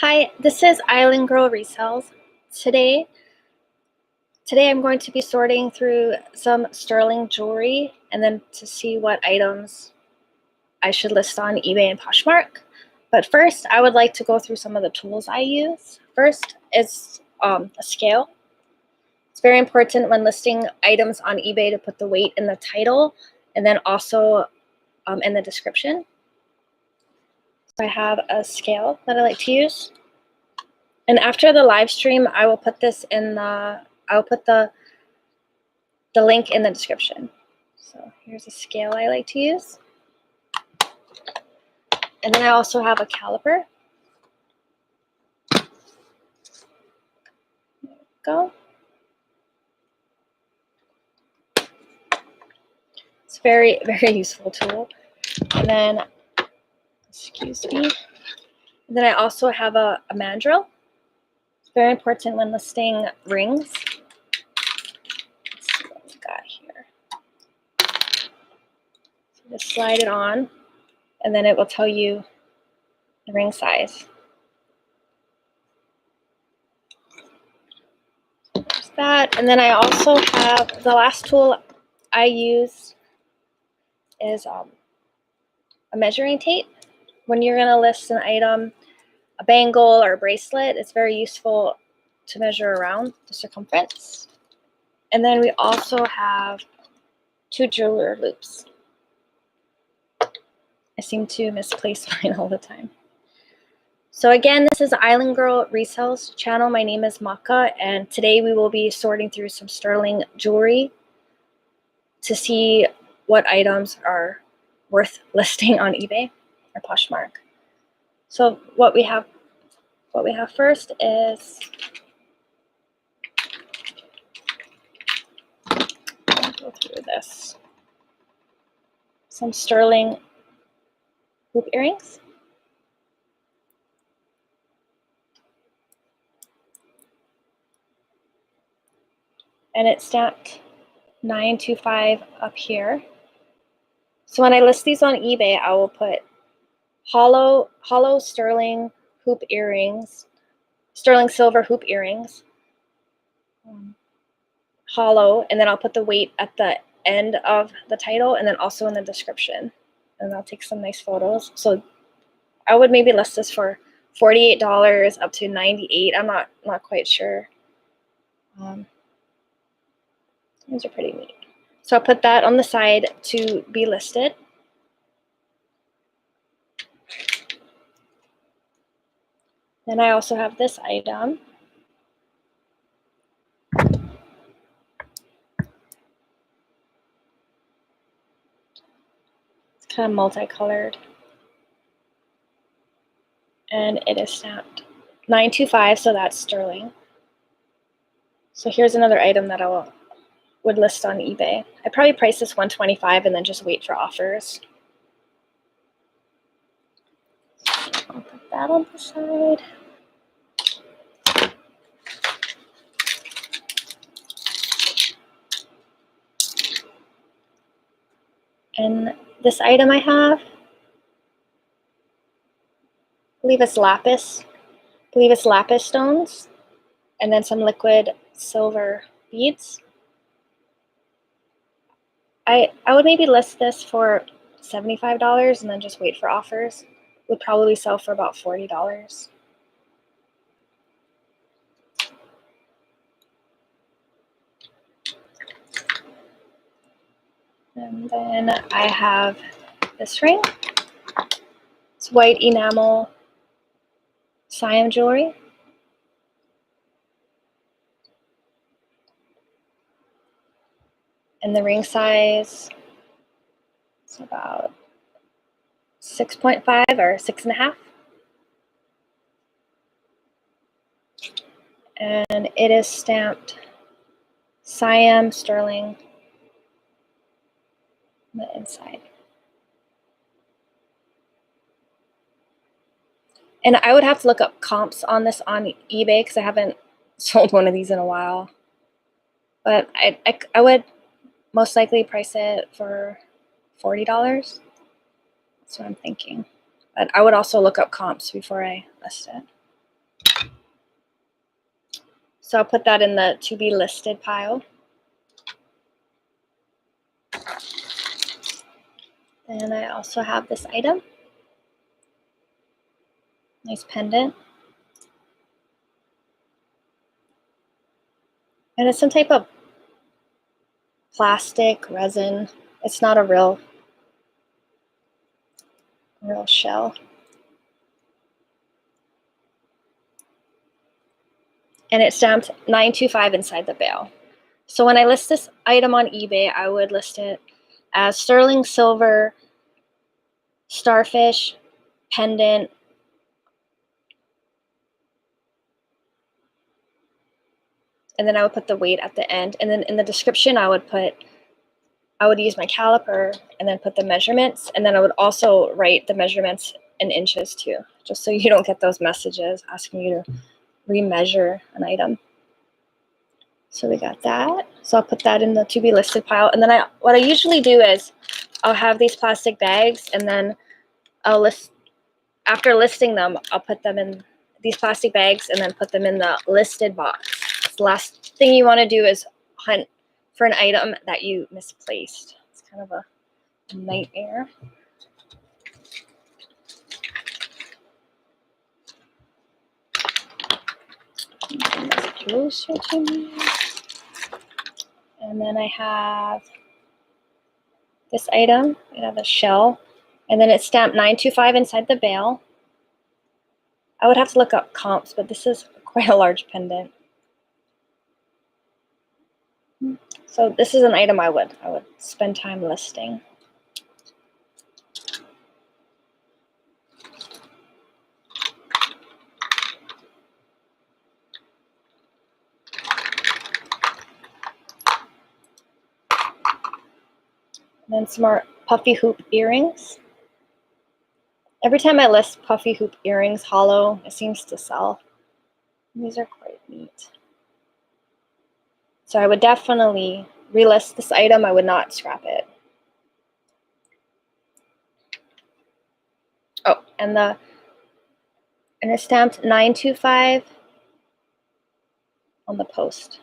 Hi, this is Island Girl Resells. Today I'm going to be sorting through some sterling jewelry and then to see what items I should list on eBay and Poshmark. But first, I would like to go through some of the tools I use. First is a scale. It's very important when listing items on eBay to put the weight in the title and then also in the description. So I have a scale that I like to use. And after the live stream, I will put this in I'll put the link in the description. So here's a scale I like to use. And then I also have a caliper. There we go. It's a very, very useful tool. And then, excuse me. And then I also have a mandrel. It's very important when listing rings. Let's see what we've got here. So just slide it on, and then it will tell you the ring size. There's that. And then I also have the last tool I use is a measuring tape. When you're going to list an item, a bangle or a bracelet, it's very useful to measure around the circumference. And then we also have 2 jeweler loops. I seem to misplace mine all the time. So again, this is Island Girl Resells Channel. My name is Maka, and today we will be sorting through some sterling jewelry to see what items are worth listing on eBay or Poshmark. So what we have first is go through this. Some sterling hoop earrings. And it's stamped 925 up here. So when I list these on eBay, I will put hollow sterling hoop earrings, sterling silver hoop earrings, hollow, and then I'll put the weight at the end of the title and then also in the description. And I'll take some nice photos. So I would maybe list this for $48 up to $98. I'm not quite sure. These are pretty neat. So I'll put that on the side to be listed. Then I also have this item. It's kind of multicolored. And it is stamped 925, so that's sterling. So here's another item that I would list on eBay. I probably price this $125 and then just wait for offers. I'll put that on the side. And this item I have, I believe it's lapis stones, and then some liquid silver beads. I would maybe list this for $75 and then just wait for offers. Would probably sell for about $40. And then I have this ring. It's white enamel Siam jewelry. And the ring size is about 6.5 or 6.5. And it is stamped Siam sterling on the inside. And I would have to look up comps on this on eBay because I haven't sold one of these in a while. But I would most likely price it for $40. That's what I'm thinking. But I would also look up comps before I list it. So I'll put that in the to be listed pile. And I also have this item. Nice pendant. And it's some type of plastic, resin. It's not a real shell. And it's stamped 925 inside the bail. So when I list this item on eBay, I would list it as sterling silver, starfish, pendant, and then I would put the weight at the end. And then in the description, I would use my caliper and then put the measurements. And then I would also write the measurements in inches too, just so you don't get those messages asking you to remeasure an item. So we got that. So I'll put that in the to be listed pile. And then what I usually do is I'll have these plastic bags, and then after listing them, I'll put them in these plastic bags and then put them in the listed box. The last thing you want to do is hunt for an item that you misplaced. It's kind of a nightmare. Bring this closer to me. And then I have this item. I have a shell. And then it's stamped 925 inside the bail. I would have to look up comps, but this is quite a large pendant. So this is an item I would spend time listing. And then some more puffy hoop earrings. Every time I list puffy hoop earrings hollow, it seems to sell. And these are quite neat. So I would definitely relist this item. I would not scrap it. Oh, and it's stamped 925 on the post.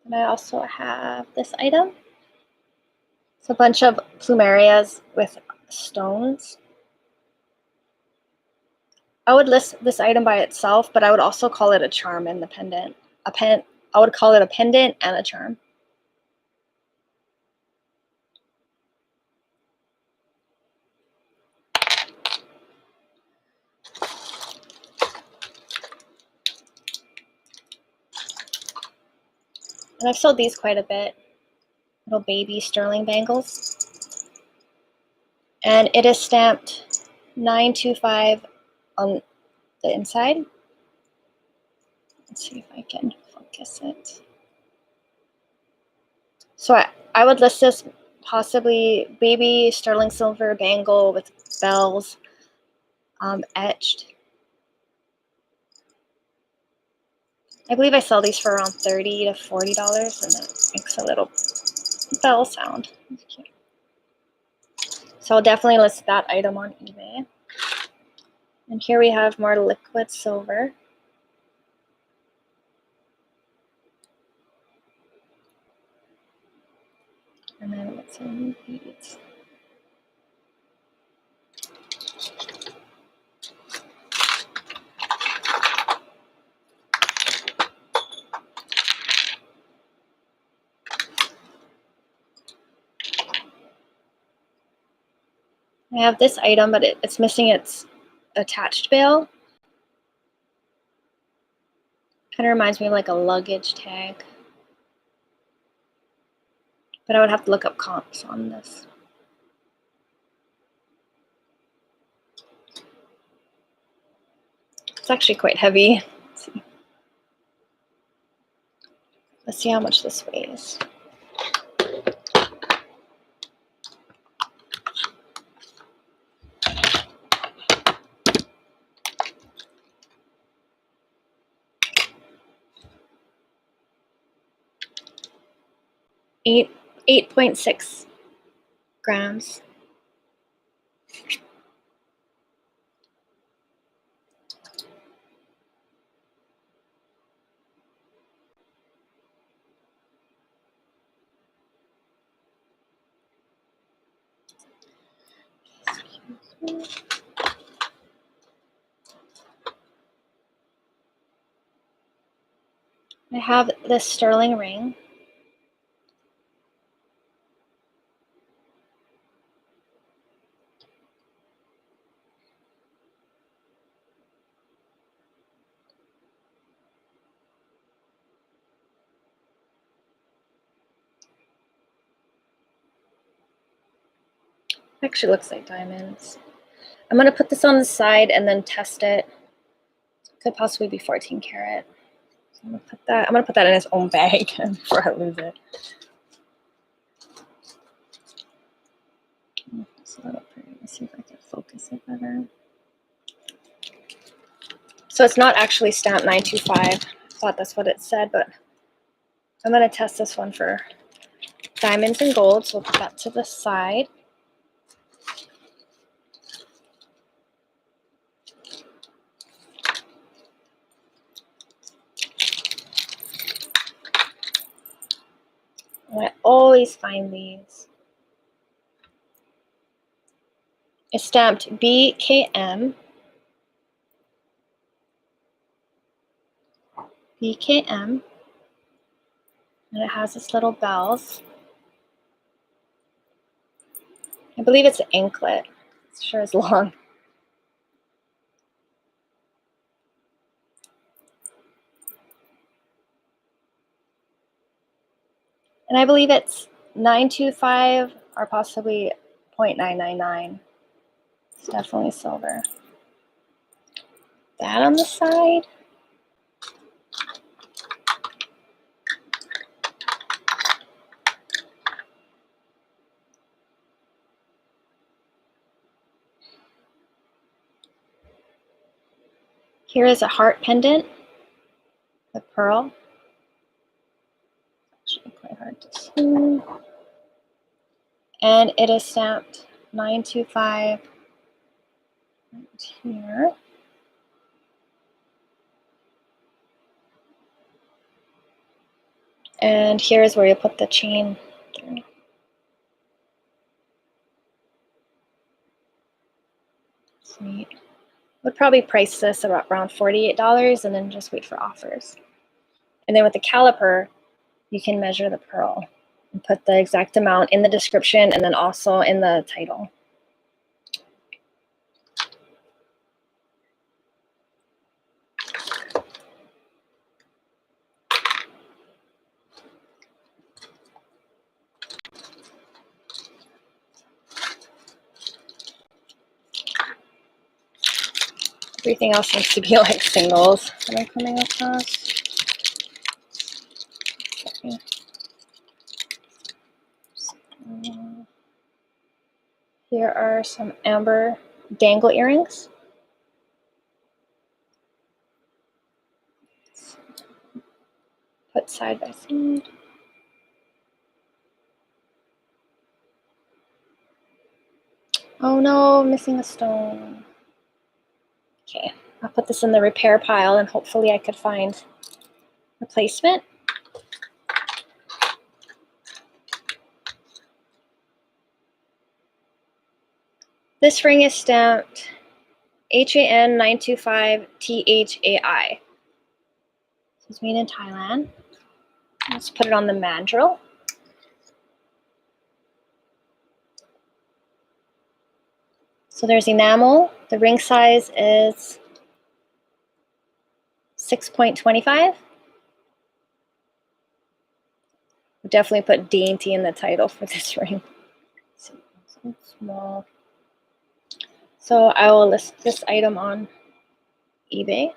And I also have this item. It's a bunch of plumerias with stones. I would list this item by itself, but I would also call it a charm in the pendant. I would call it a pendant and a charm. And I've sold these quite a bit. Little baby sterling bangles. And it is stamped 925 on the inside. Let's see if I can focus it. So I would list this possibly baby sterling silver bangle with bells etched. I believe I sell these for around $30 to $40, and it makes a little bell sound. So I'll definitely list that item on eBay. And here we have more liquid silver. And then let's see beads. I have this item, but it's missing its attached bail. Kind of reminds me of like a luggage tag. But I would have to look up comps on this. It's actually quite heavy. Let's see how much this weighs. 8.6 grams. I have this sterling ring. Actually looks like diamonds. I'm going to put this on the side and then test it. Could possibly be 14 karat. So I'm going to put that in its own bag before I lose it. It's a little pretty. Let's see if I can focus it better. So it's not actually stamped 925. I thought that's what it said, but I'm going to test this one for diamonds and gold. So we'll put that to the side. And I always find these. It's stamped BKM. BKM. And it has this little bells. I believe it's an anklet. It sure is long. And I believe it's 925 or possibly 0.999. It's definitely silver. That on the side. Here is a heart pendant, the pearl. Actually quite hard to see. And it is stamped 925 right here. And here's where you put the chain through. Sweet. Would probably price this about around $48 and then just wait for offers. And then with the caliper, you can measure the pearl and put the exact amount in the description and then also in the title. Everything else seems to be like singles that I'm coming across. Okay. Here are some amber dangle earrings. Put side by side. Oh no, missing a stone. Okay, I'll put this in the repair pile and hopefully I could find replacement. This ring is stamped HAN 925 THAI. This is made in Thailand. Let's put it on the mandrel. So there's enamel. The ring size is 6.25. We'll definitely put dainty in the title for this ring. So small. So I will list this item on eBay.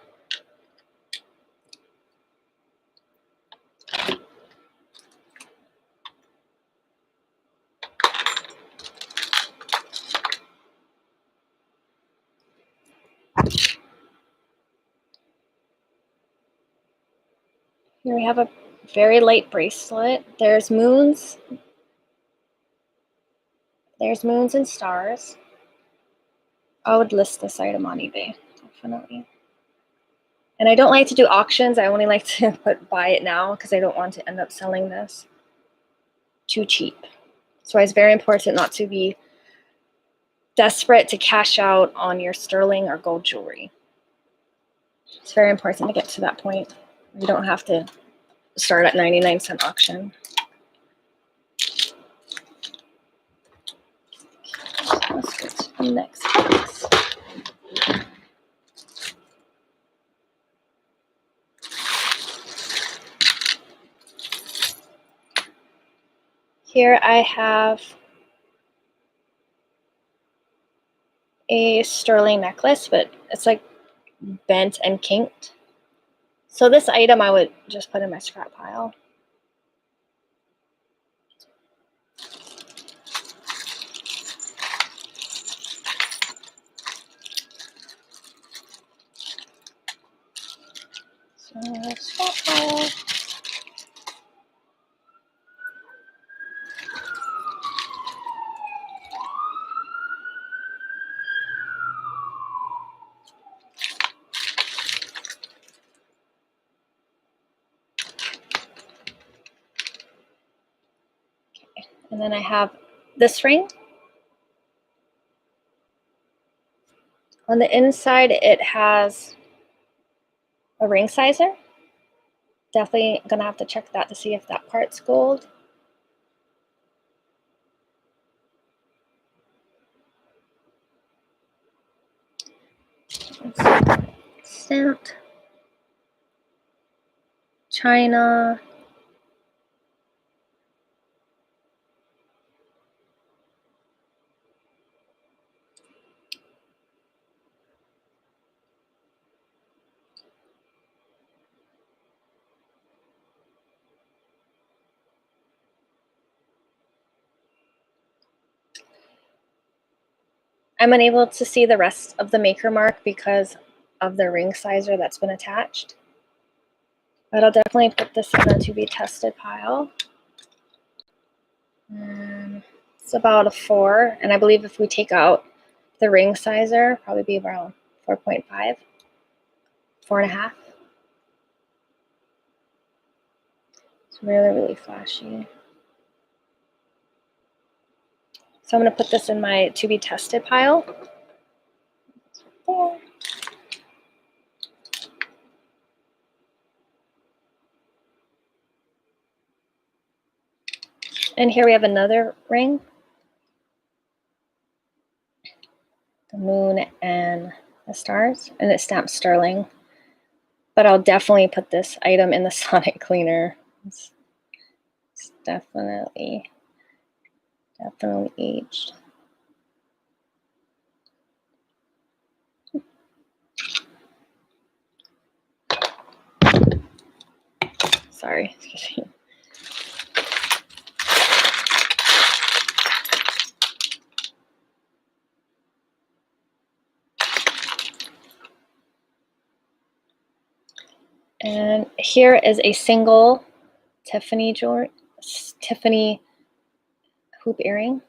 Here we have a very light bracelet. There's moons. There's moons and stars. I would list this item on eBay, definitely. And I don't like to do auctions. I only like to buy it now because I don't want to end up selling this too cheap. So it's very important not to be desperate to cash out on your sterling or gold jewelry. It's very important to get to that point. You don't have to start at 99-cent auction. Let's go to the next box. Here I have a sterling necklace, but it's like bent and kinked. So this item I would just put in my scrap pile. So scrap pile. And then I have this ring. On the inside, it has a ring sizer. Definitely gonna have to check that to see if that part's gold. Stamped. China. I'm unable to see the rest of the maker mark because of the ring sizer that's been attached. But I'll definitely put this in a to be tested pile. It's about a 4, and I believe if we take out the ring sizer, probably be around 4.5, 4.5. It's really, really flashy. So I'm going to put this in my to be tested pile. There. And here we have another ring. The moon and the stars, and it's stamped sterling. But I'll definitely put this item in the sonic cleaner. It's definitely aged. Sorry, excuse me. And here is a single Tiffany hoop earring.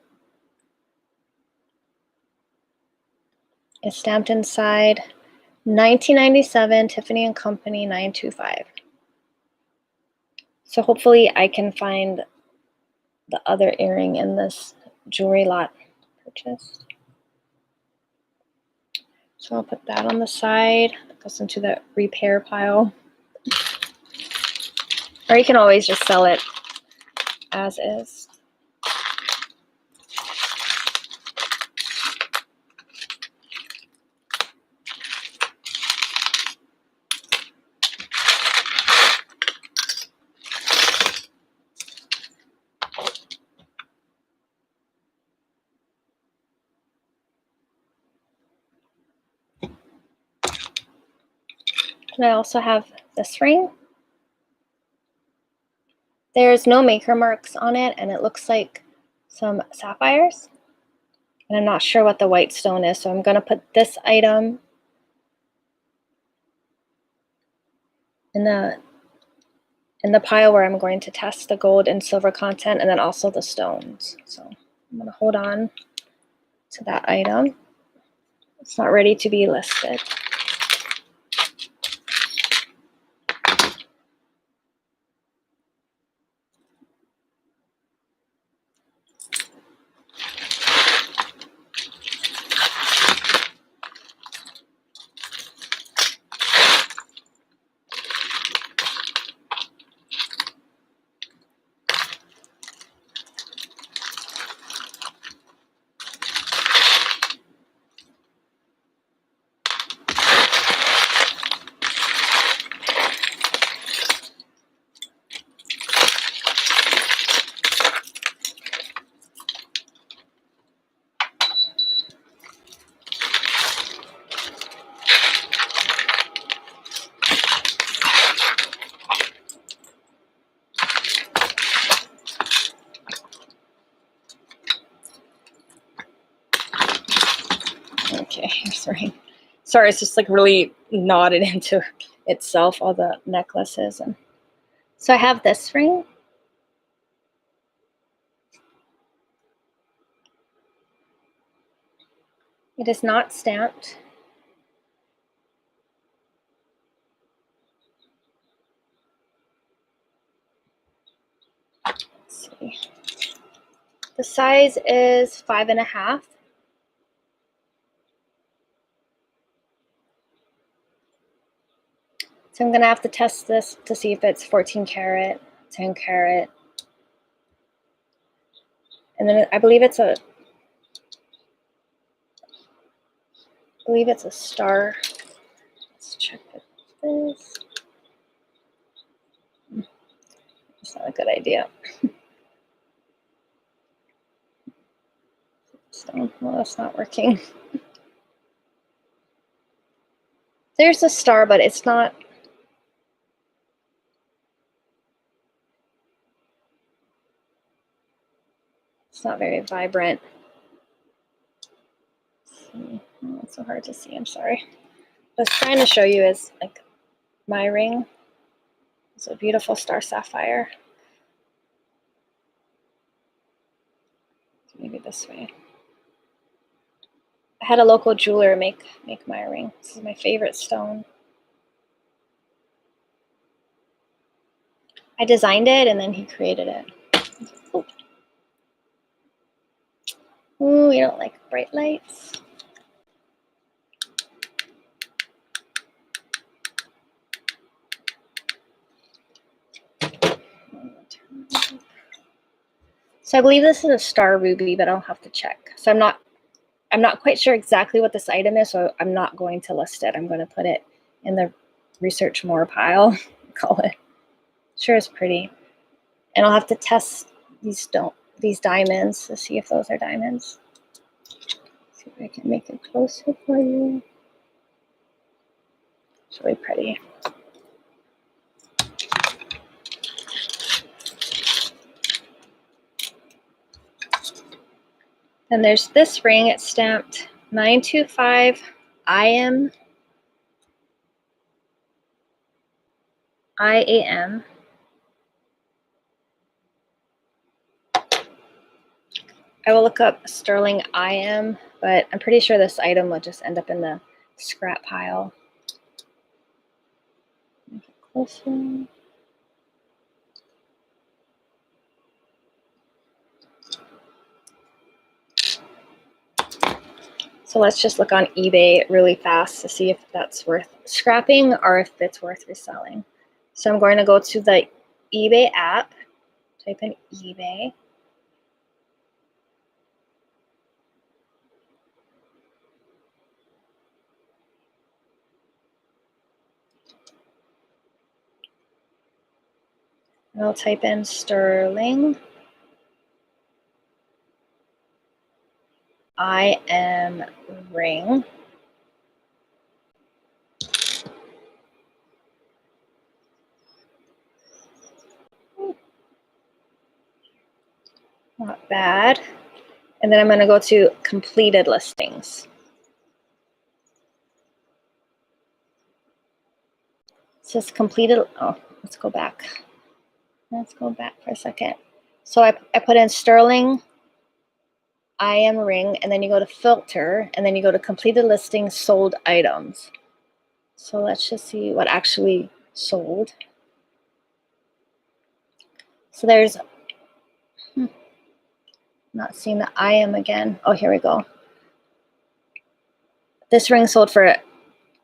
It's stamped inside 1997 Tiffany & Company 925. So hopefully I can find the other earring in this jewelry lot purchased. So I'll put that on the side. It goes into the repair pile. Or you can always just sell it as is. And I also have this ring. There's no maker marks on it, and it looks like some sapphires. And I'm not sure what the white stone is, so I'm going to put this item in in the pile where I'm going to test the gold and silver content and then also the stones. So I'm going to hold on to that item. It's not ready to be listed. Okay, sorry. Sorry, it's just like really knotted into itself, all the necklaces. And so I have this ring. It is not stamped. Let's see. The size is 5.5. So I'm gonna have to test this to see if it's 14 karat, 10 karat. And then I believe it's a star. Let's check this. It's not a good idea. So, well, that's not working. There's a star, but it's not. It's not very vibrant. Oh, it's so hard to see. I'm sorry. What I was trying to show you is like my ring. It's a beautiful star sapphire. Maybe this way. I had a local jeweler make my ring. This is my favorite stone. I designed it and then he created it. Ooh, you don't like bright lights? So I believe this is a star ruby, but I'll have to check. So I'm not quite sure exactly what this item is, so I'm not going to list it. I'm going to put it in the research more pile. Call it. Sure is pretty. And I'll have to test these diamonds to see if those are diamonds. See if I can make it closer for you. It's really pretty. Then there's this ring. It's stamped 925 IAM. I will look up sterling IM, but I'm pretty sure this item will just end up in the scrap pile. Make it closer. So let's just look on eBay really fast to see if that's worth scrapping or if it's worth reselling. So I'm going to go to the eBay app, type in eBay. And I'll type in sterling IM ring. Not bad. And then I'm going to go to completed listings. It says completed. Oh, let's go back. Let's go back for a second. So I put in sterling IM ring, and then you go to filter, and then you go to completed listing sold items. So let's just see what actually sold. So there's, not seeing the IM again. Oh, here we go. This ring sold for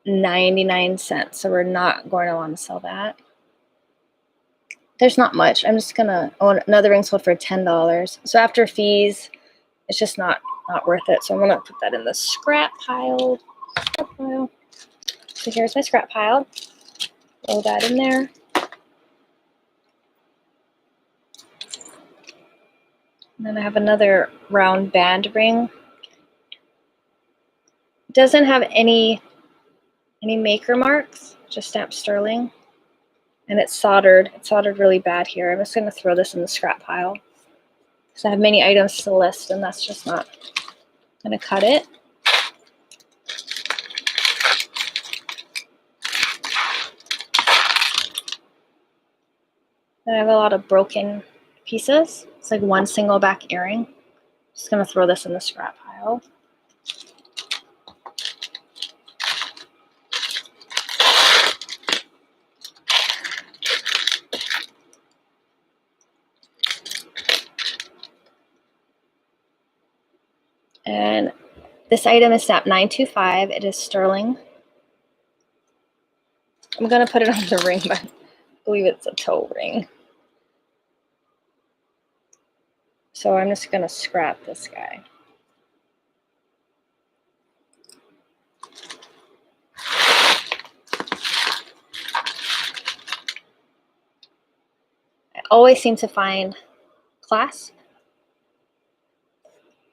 99 cents, so we're not going to want to sell that. There's not much. I'm just gonna, oh, another ring sold for $10. So after fees, it's just not worth it. So I'm gonna put that in the scrap pile. So here's my scrap pile. Throw that in there. And then I have another round band ring. It doesn't have any maker marks, just stamped sterling. And it's soldered. It's soldered really bad here. I'm just gonna throw this in the scrap pile because I have many items to list, and that's just not gonna cut it. Then I have a lot of broken pieces. It's like one single back earring. Just gonna throw this in the scrap pile. And this item is stamped 925. It is sterling. I'm gonna put it on the ring, but I believe it's a toe ring. So I'm just gonna scrap this guy. I always seem to find clasp.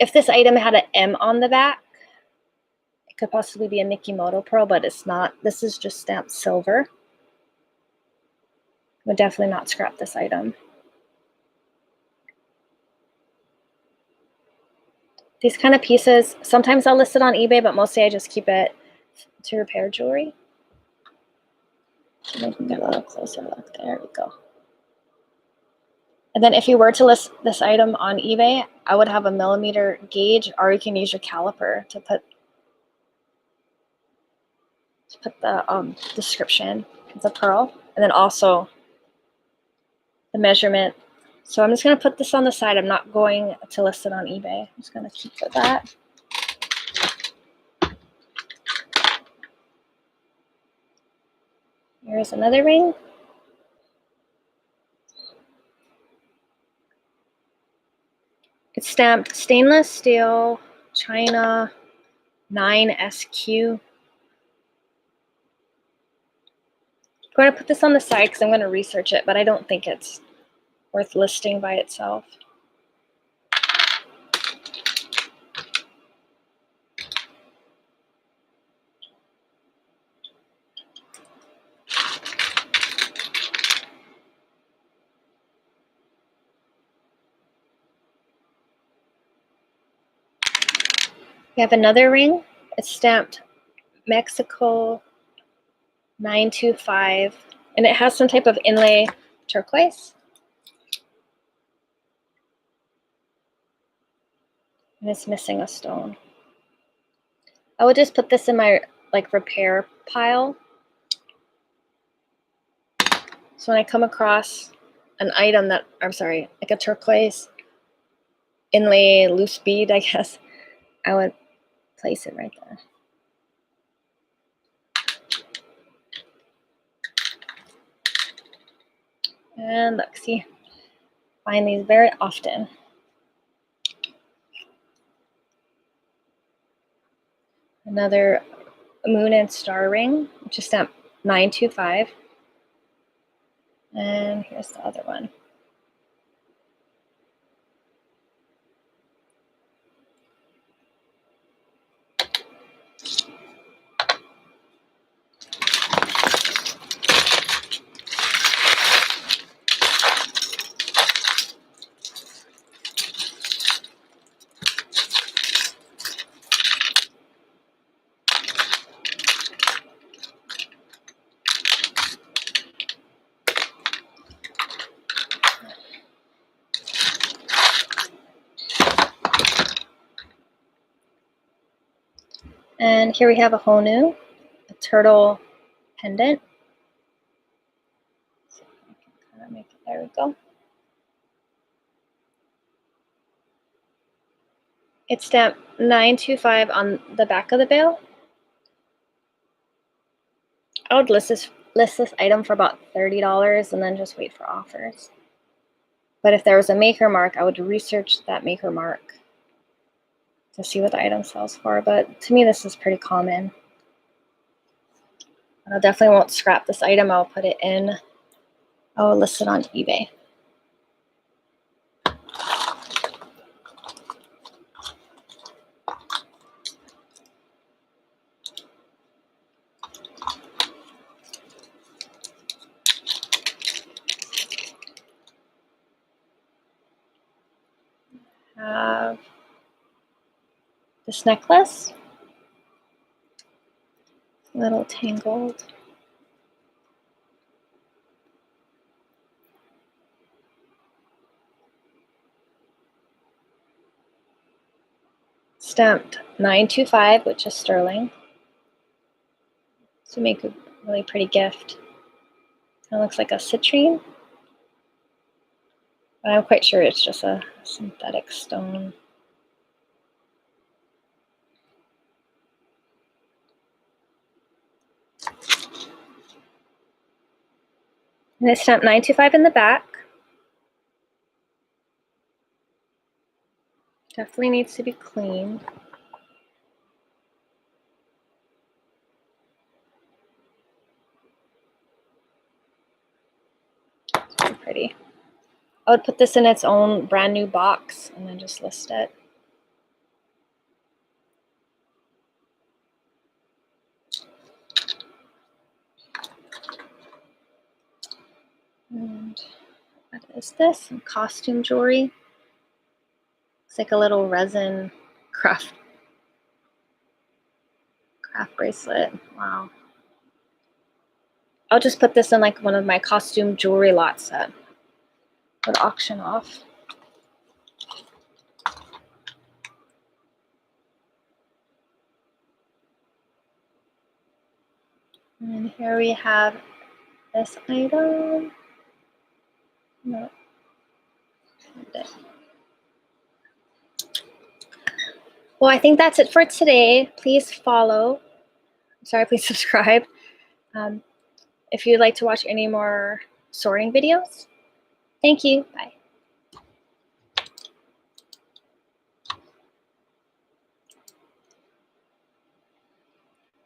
If this item had an M on the back, it could possibly be a Mikimoto pearl, but it's not. This is just stamped silver. Would definitely not scrap this item. These kind of pieces, sometimes I'll list it on eBay, but mostly I just keep it to repair jewelry. Make me get a little closer look. There we go. And then if you were to list this item on eBay, I would have a millimeter gauge, or you can use your caliper to put the description. It's a pearl, and then also the measurement. So I'm just going to put this on the side. I'm not going to list it on eBay. I'm just going to keep it that. Here's another ring. It's stamped stainless steel, China 9SQ. I'm going to put this on the side because I'm going to research it, but I don't think it's worth listing by itself. We have another ring. It's stamped Mexico 925, and it has some type of inlay turquoise. And it's missing a stone. I would just put this in my repair pile. So when I come across an item that, I'm sorry, like a turquoise inlay loose bead, I guess, I would place it right there. And look, see, find these very often. Another moon and star ring, which is stamped 925. And here's the other one. And here we have a Honu, a turtle pendant. So I can kind of make it, there we go. It's stamped 925 on the back of the bail. I would list this item for about $30 and then just wait for offers. But if there was a maker mark, I would research that maker mark to see what the item sells for. But to me, this is pretty common. I definitely won't scrap this item. I'll put it in. I'll list it on eBay. Have this necklace, a little tangled. Stamped 925, which is sterling. To make a really pretty gift. It looks like a citrine, but I'm quite sure it's just a synthetic stone. And it's stamped 925 in the back. Definitely needs to be cleaned. It's very pretty. I would put this in its own brand new box and then just list it. And what is this? Some costume jewelry. It's like a little resin craft bracelet. Wow. I'll just put this in like one of my costume jewelry lots that would auction off. And here we have this item. No. Well, I think that's it for today. Please follow. Please subscribe. If you'd like to watch any more sorting videos. Thank you. Bye.